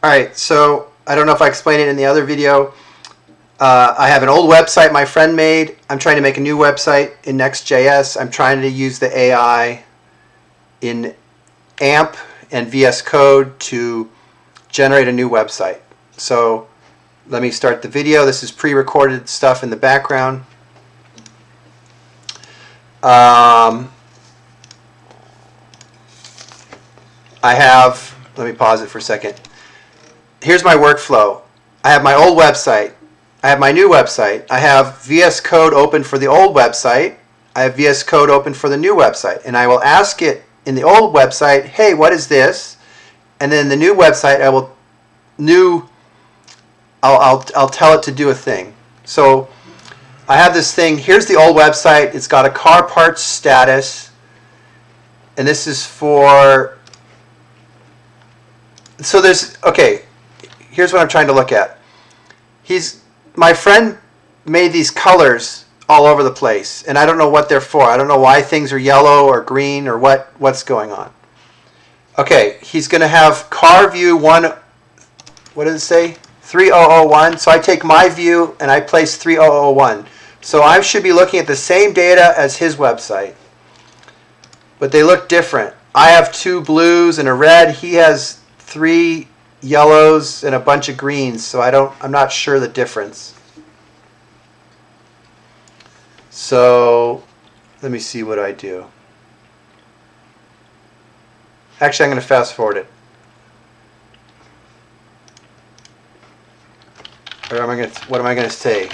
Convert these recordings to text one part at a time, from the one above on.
All right, so I don't know if I explained it in the other video. I have an old website my friend made. I'm trying to make a new website in Next.js. I'm trying to use the AI in AMP and VS Code to generate a new website. So let me start the video. This is pre-recorded stuff in the background. Let me pause it for a second. Here's my workflow. I have my old website. I have my new website. I have VS Code open for the old website. I have VS Code open for the new website. And I will ask it in the old website, hey, what is this? And then the new website, I'll tell it to do a thing. So I have this thing. Here's the old website. It's got a car parts status. And this is for... So there's... Okay, here's what I'm trying to look at. My friend made these colors all over the place, and I don't know what they're for. I don't know why things are yellow or green or what's going on. Okay, he's going to have car view 1, what does it say? 3001. So I take my view and I place 3001. So I should be looking at the same data as his website, but they look different. I have 2 blues and a red. He has 3 yellows and a bunch of greens, so I'm not sure the difference. So let me see what I do. Actually, I'm going to fast forward it. Or what am I going to say?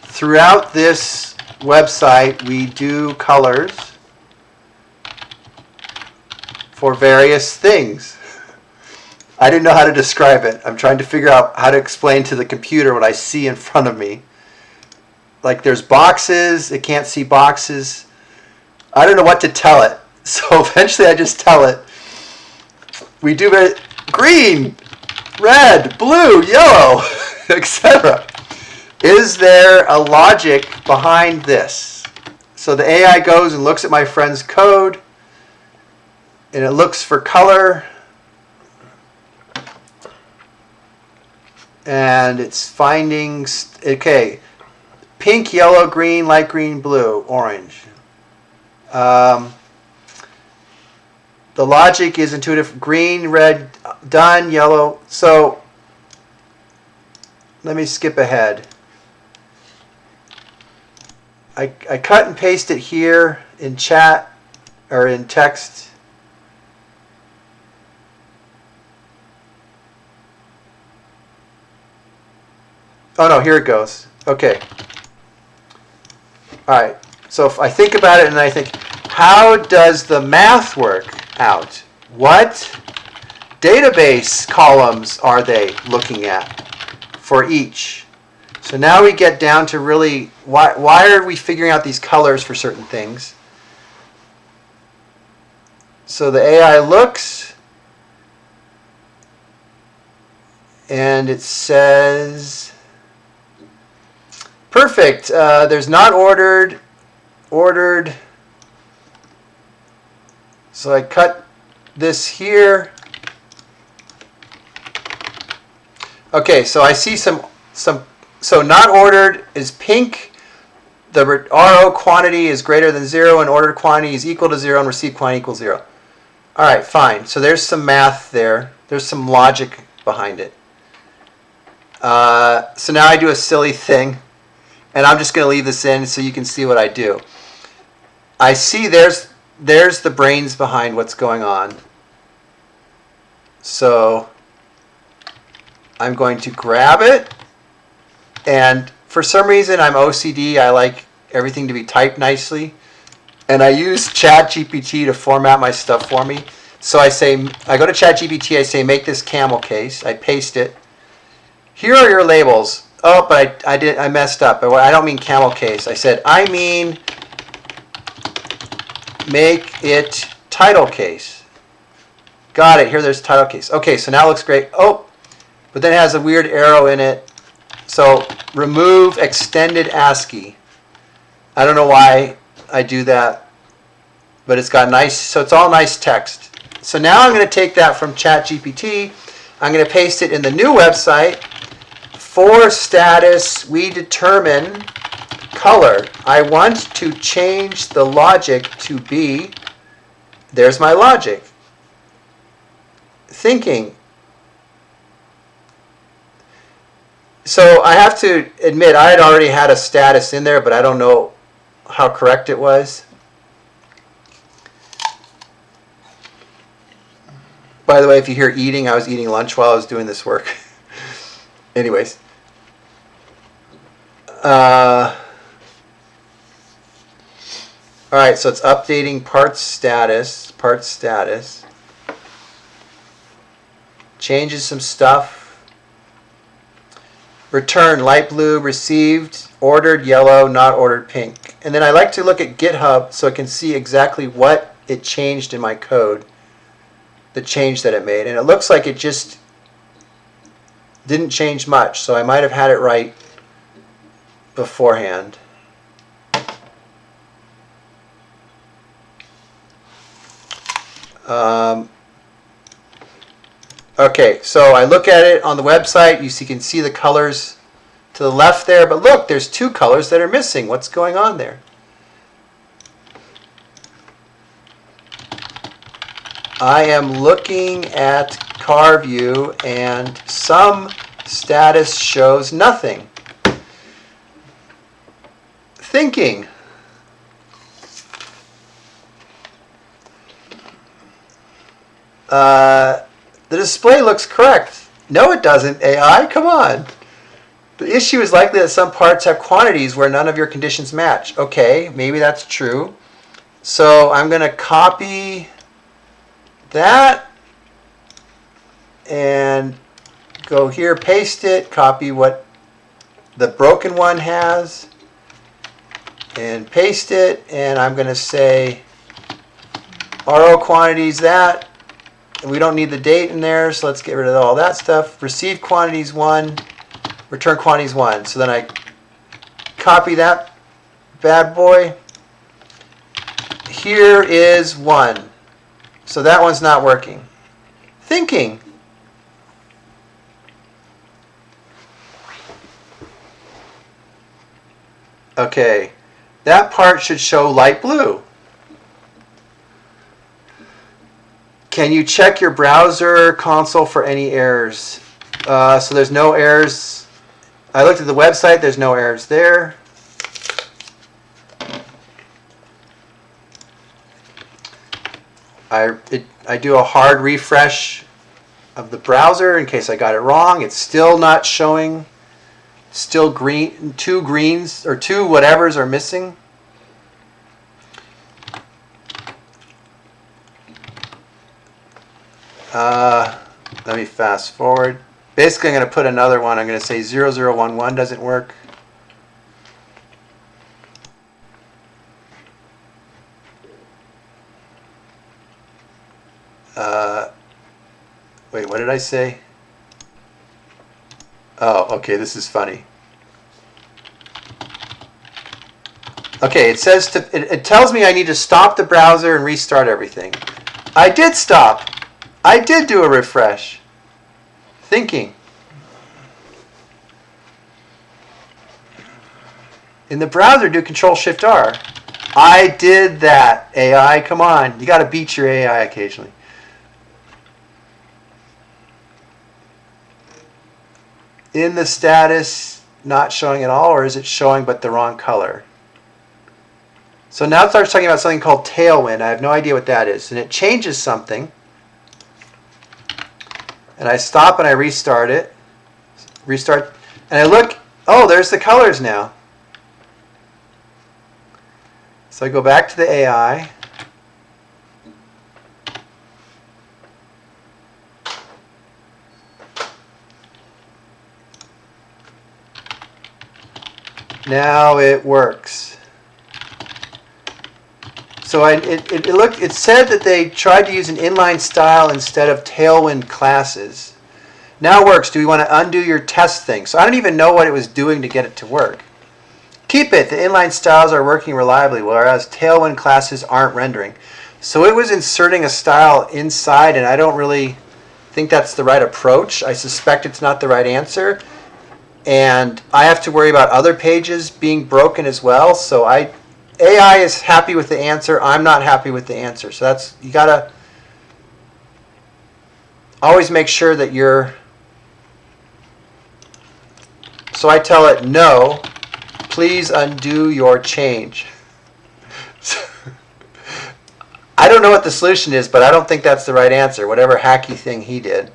Throughout this website, we do colors for various things. I didn't know how to describe it. I'm trying to figure out how to explain to the computer what I see in front of me. Like there's boxes, it can't see boxes. I don't know what to tell it. So eventually I just tell it, we do green, red, blue, yellow, etc. Is there a logic behind this? So the AI goes and looks at my friend's code, and it looks for color, and it's finding, okay, pink, yellow, green, light green, blue, orange. The logic is intuitive. Green, red, done, yellow. So let me skip ahead. I cut and paste it here in chat or in text. Oh no, here it goes. Okay. All right. So if I think about it and I think, how does the math work out? What database columns are they looking at for each? So now we get down to really, why are we figuring out these colors for certain things? So the AI looks, and it says, perfect, there's not ordered. So I cut this here. Okay, so I see some, so not ordered is pink. The RO quantity is greater than 0, and ordered quantity is equal to 0, and received quantity equals 0. All right, fine. So there's some math there. There's some logic behind it. So now I do a silly thing, and I'm just going to leave this in so you can see what I do. I see there's the brains behind what's going on. So I'm going to grab it, and for some reason I'm OCD. I like everything to be typed nicely, and I use ChatGPT to format my stuff for me. So I go to ChatGPT, I say make this camel case, I paste it. Here are your labels. Oh, but I messed up. I don't mean camel case. I said I mean make it title case. Got it. Here, there's title case. Okay, so now it looks great. Oh, but then it has a weird arrow in it. So remove extended ASCII. I don't know why I do that, but it's got nice, so it's all nice text. So now I'm going to take that from ChatGPT. I'm going to paste it in the new website. For status, we determine color. I want to change the logic to be, there's my logic. Thinking. So I have to admit, I had already had a status in there, but I don't know how correct it was. By the way, if you hear eating, I was eating lunch while I was doing this work. Anyways. Alright, so it's updating parts status. Changes some stuff. Return light blue, received, ordered yellow, not ordered pink. And then I like to look at GitHub so I can see exactly what it changed in my code. The change that it made. And it looks like it just didn't change much. So I might have had it right beforehand. Okay, so I look at it on the website. You can see the colors to the left there. But look, there's two colors that are missing. What's going on there? I am looking at car view and some status shows nothing. Thinking. The display looks correct. No, it doesn't, AI. Come on. The issue is likely that some parts have quantities where none of your conditions match. Okay, maybe that's true. So I'm going to copy that and go here, paste it, copy what the broken one has, and paste it, and I'm going to say RO quantities that. We don't need the date in there, so let's get rid of all that stuff. Receive quantities 1, return quantities 1. So then I copy that bad boy. Here is 1. So that one's not working. Thinking. Okay, that part should show light blue. Can you check your browser console for any errors? So there's no errors. I looked at the website, there's no errors there. I do a hard refresh of the browser in case I got it wrong. It's still not showing. Still green. 2 greens or 2 whatevers are missing. Let me fast forward. Basically, I'm going to put another one. I'm going to say 0011 doesn't work. Wait, what did I say? Oh, okay, this is funny. Okay, it says it tells me I need to stop the browser and restart everything. I did stop. I did do a refresh. Thinking. In the browser, do Control-Shift-R. I did that, AI. Come on. You got to beat your AI occasionally. In the status, not showing at all, or is it showing but the wrong color? So now it starts talking about something called Tailwind. I have no idea what that is. And it changes something. And I stop and I restart it. Restart. And I look. Oh, there's the colors now. So I go back to the AI. Now it works. So it said that they tried to use an inline style instead of Tailwind classes. Now it works. Do we want to undo your test thing? So I don't even know what it was doing to get it to work. Keep it. The inline styles are working reliably, whereas Tailwind classes aren't rendering. So it was inserting a style inside, and I don't really think that's the right approach. I suspect it's not the right answer. And I have to worry about other pages being broken as well. So AI is happy with the answer. I'm not happy with the answer. So you gotta always make sure that you're. So I tell it, no, please undo your change. I don't know what the solution is, but I don't think that's the right answer, whatever hacky thing he did.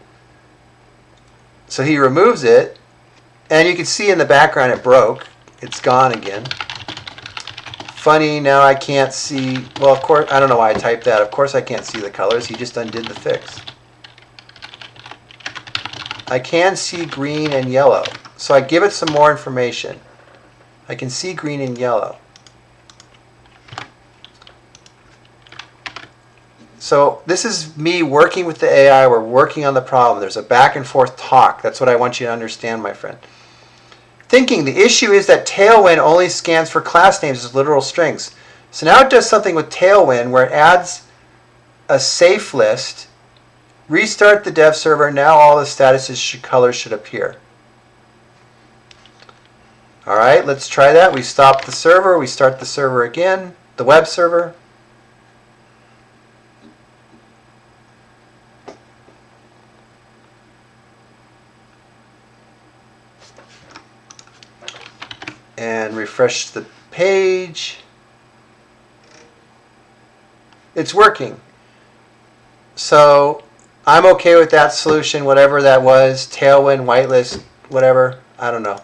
So he removes it, and you can see in the background it broke. It's gone again. Funny, now I can't see. Well, of course, I don't know why I typed that. Of course I can't see the colors. He just undid the fix. I can see green and yellow. So I give it some more information. I can see green and yellow. So this is me working with the AI. We're working on the problem. There's a back and forth talk. That's what I want you to understand, my friend. Thinking, the issue is that Tailwind only scans for class names as literal strings. So now it does something with Tailwind where it adds a safe list. Restart the dev server. Now all the statuses colors should appear. All right, let's try that. We stop the server. We start the server again, the web server. And refresh the page. It's working. So I'm okay with that solution, whatever that was, Tailwind, whitelist, whatever, I don't know.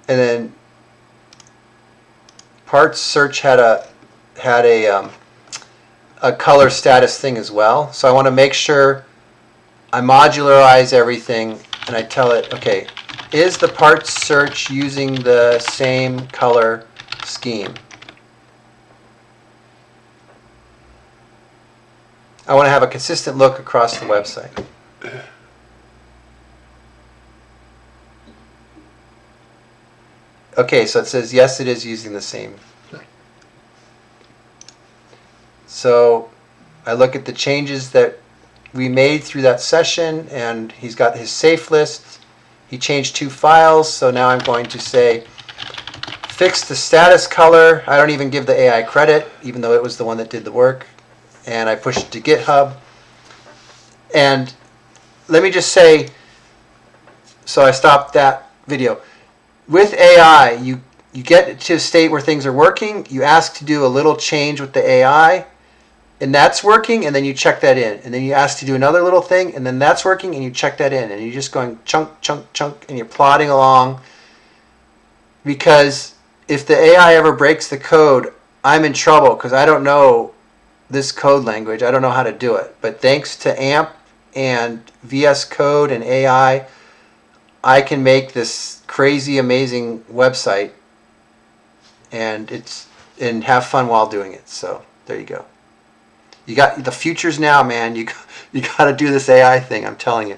And then parts search had a color status thing as well. So I want to make sure I modularize everything and I tell it, okay, is the parts search using the same color scheme? I want to have a consistent look across the website. Okay, so it says yes, it is using the same. So I look at the changes that we made through that session, and he's got his safe list. He changed 2 files, so now I'm going to say fix the status color. I don't even give the AI credit, even though it was the one that did the work. And I push it to GitHub. And let me just say, so I stopped that video. With AI, you get to a state where things are working. You ask to do a little change with the AI, and that's working, and then you check that in. And then you ask to do another little thing, and then that's working, and you check that in. And you're just going chunk, chunk, chunk, and you're plodding along. Because if the AI ever breaks the code, I'm in trouble because I don't know this code language. I don't know how to do it. But thanks to AMP and VS Code and AI, I can make this crazy, amazing website and have fun while doing it. So there you go. You got the future's now, man. You got to do this AI thing. I'm telling you.